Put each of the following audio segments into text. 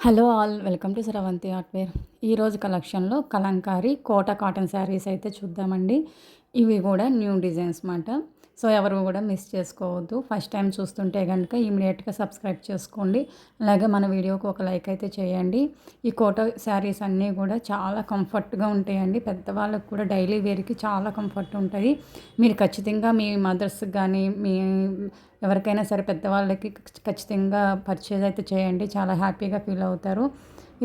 Hello all welcome to స్రవంతి ఆర్ట్వేర్. ఈరోజు కలెక్షన్లో Kalamkari quota cotton saris అయితే చూద్దామండి. ఇవి కూడా న్యూ డిజైన్స్ మాట. సో ఎవరు కూడా మిస్ చేసుకోవద్దు. ఫస్ట్ టైం చూస్తుంటే కనుక ఇమీడియట్గా సబ్స్క్రైబ్ చేసుకోండి. అలాగే మన వీడియోకి ఒక లైక్ అయితే చేయండి. ఈ కోటా శారీస్ అన్నీ కూడా చాలా కంఫర్ట్గా ఉంటాయండి. పెద్దవాళ్ళకు కూడా డైలీ వేర్కి చాలా కంఫర్ట్ ఉంటుంది. మీరు ఖచ్చితంగా మీ మదర్స్కి కానీ మీ ఎవరికైనా సరే పెద్దవాళ్ళకి ఖచ్చితంగా పర్చేజ్ అయితే చేయండి. చాలా హ్యాపీగా ఫీల్ అవుతారు.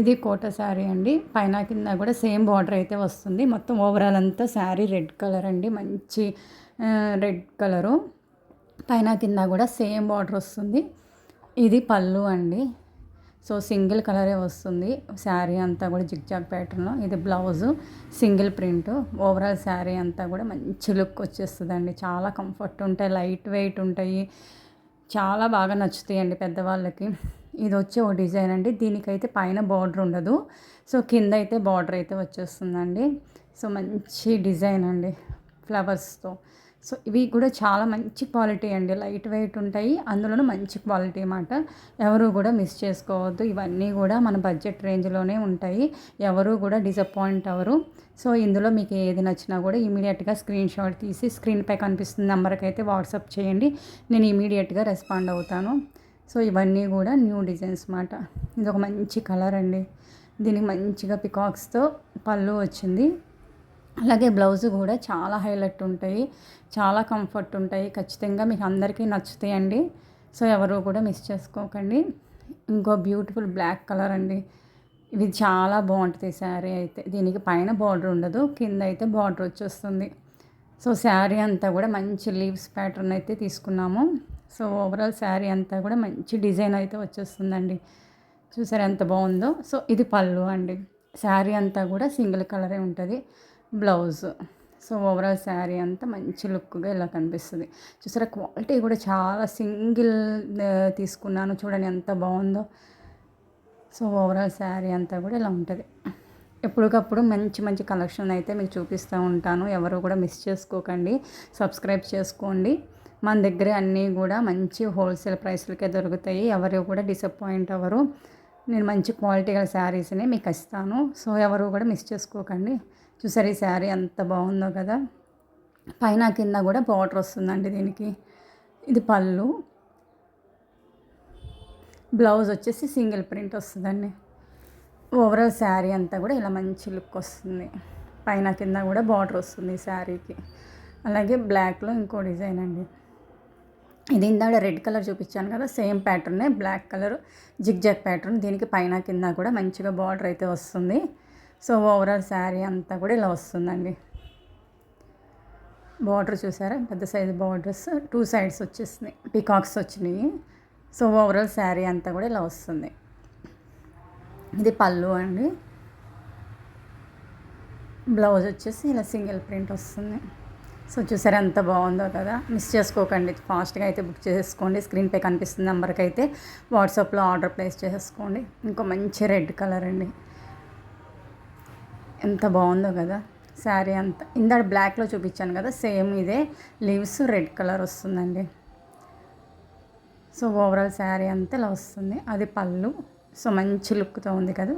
ఇది కోటా శారీ అండి. పైన కింద కూడా సేమ్ బార్డర్ అయితే వస్తుంది. మొత్తం ఓవరాల్ అంతా శారీ రెడ్ కలర్ అండి. మంచి రెడ్ కలరు. పైన కింద కూడా సేమ్ బార్డర్ వస్తుంది. ఇది పళ్ళు అండి. సో సింగిల్ కలరే వస్తుంది. శారీ అంతా కూడా జిగ్జాగ్ ప్యాటర్న్లో. ఇది blouse single print. Overall sari అంతా కూడా మంచి లుక్ వచ్చేస్తుందండి. చాలా కంఫర్ట్ ఉంటాయి, లైట్ వెయిట్ ఉంటాయి, చాలా బాగా నచ్చుతాయండి పెద్దవాళ్ళకి. ఇది వచ్చే ఒక డిజైన్ అండి. దీనికైతే పైన బార్డర్ ఉండదు. సో కింద అయితే బార్డర్ అయితే వచ్చేస్తుందండి. సో మంచి డిజైన్ అండి ఫ్లవర్స్తో. సో ఇవి కూడా చాలా మంచి క్వాలిటీ అండి. లైట్ వెయిట్ ఉంటాయి, అందులోనూ మంచి క్వాలిటీ అన్నమాట. ఎవరు కూడా మిస్ చేసుకోవద్దు. ఇవన్నీ కూడా మన బడ్జెట్ రేంజ్లోనే ఉంటాయి. ఎవరు కూడా డిసప్పాయింట్ అవ్వరు. సో ఇందులో మీకు ఏది నచ్చినా కూడా ఇమీడియట్గా స్క్రీన్ షాట్ తీసి స్క్రీన్పై కనిపిస్తున్న నెంబర్కి అయితే వాట్సాప్ చేయండి. నేను ఇమీడియట్గా రెస్పాండ్ అవుతాను. సో ఇవన్నీ కూడా న్యూ డిజైన్స్ అన్నమాట. ఇది ఒక మంచి కలర్ అండి. దీనికి మంచిగా పికాక్స్తో పళ్ళు వచ్చింది. అలాగే బ్లౌజ్ కూడా చాలా హైలైట్ ఉంటాయి, చాలా కంఫర్ట్ ఉంటాయి. ఖచ్చితంగా మీకు అందరికీ నచ్చుతాయండి. సో ఎవరు కూడా మిస్ చేసుకోకండి. ఇంకో బ్యూటిఫుల్ బ్లాక్ కలర్ అండి. ఇది చాలా బాగుంటుంది శారీ అయితే. దీనికి పైన బార్డర్ ఉండదు, కింద అయితే బార్డర్ వచ్చేస్తుంది. సో శారీ అంతా కూడా మంచి లీవ్స్ ప్యాటర్న్ అయితే తీసుకున్నాము. సో ఓవరాల్ శారీ అంతా కూడా మంచి డిజైన్ అయితే వచ్చేస్తుందండి. చూసారు ఎంత బాగుందో. సో ఇది పళ్ళు అండి. శారీ అంతా కూడా సింగిల్ కలరే ఉంటుంది. బ్లౌజ్. సో ఓవరాల్ శారీ అంతా మంచి లుక్గా ఇలా కనిపిస్తుంది. చూసారా క్వాలిటీ కూడా చాలా సింగిల్ తీసుకున్నాను. చూడండి ఎంత బాగుందో. సో ఓవరాల్ శారీ అంతా కూడా ఇలా ఉంటుంది. ఎప్పటికప్పుడు మంచి మంచి కలెక్షన్ అయితే మీకు చూపిస్తూ ఉంటాను. ఎవరు కూడా మిస్ చేసుకోకండి. సబ్స్క్రైబ్ చేసుకోండి. మన దగ్గర అన్నీ కూడా మంచి హోల్సేల్ ప్రైస్లకే దొరుకుతాయి. ఎవరు కూడా డిసప్పాయింట్ అవ్వరు. నేను మంచి క్వాలిటీ గల శారీస్ని మీకు ఇస్తాను. సో ఎవరు కూడా మిస్ చేసుకోకండి. చూసారు ఈ శారీ ఎంత బాగుందో కదా. పైన కింద కూడా బార్డర్ వస్తుందండి దీనికి. ఇది పళ్ళు. బ్లౌజ్ వచ్చేసి సింగిల్ ప్రింట్ వస్తుందండి. ఓవరాల్ శారీ అంతా కూడా ఇలా మంచి లుక్ వస్తుంది. పైన కింద కూడా బార్డర్ వస్తుంది శారీకి. అలాగే బ్లాక్లో ఇంకో డిజైన్ అండి. ఇది ఇందాక రెడ్ కలర్ చూపించాను కదా, సేమ్ ప్యాటర్నే బ్లాక్ కలర్ జిగ్జాగ్ ప్యాటర్న్. దీనికి పైన కింద కూడా మంచిగా బార్డర్ అయితే వస్తుంది. సో ఓవరాల్ శారీ అంతా కూడా ఇలా వస్తుందండి. బార్డర్ చూసారా, పెద్ద సైజు బార్డర్స్ 2 సైడ్స్ వచ్చేసినాయి, పీకాక్స్ వచ్చినాయి. సో ఓవరాల్ శారీ అంతా కూడా ఇలా వస్తుంది. ఇది పళ్ళు అండి. బ్లౌజ్ వచ్చేసి ఇలా సింగిల్ ప్రింట్ వస్తుంది. సో చూసారా ఎంత బాగుందో కదా. మిస్ చేసుకోకండి. ఫాస్ట్గా అయితే బుక్ చేసుకోండి. స్క్రీన్పై కనిపిస్తున్న నెంబర్కి అయితే వాట్సాప్లో ఆర్డర్ ప్లేస్ చేసుకోండి. ఇంకో మంచి రెడ్ కలర్ అండి. ఎంత బాగుందో కదా శారీ అంతా. ఇందాక బ్లాక్లో చూపించాను కదా, సేమ్ ఇదే లీవ్స్ రెడ్ కలర్ వస్తుందండి. సో ఓవరాల్ శారీ అంతా ఇలా వస్తుంది. అది పళ్ళు. సో మంచి లుక్తో ఉంది కదా.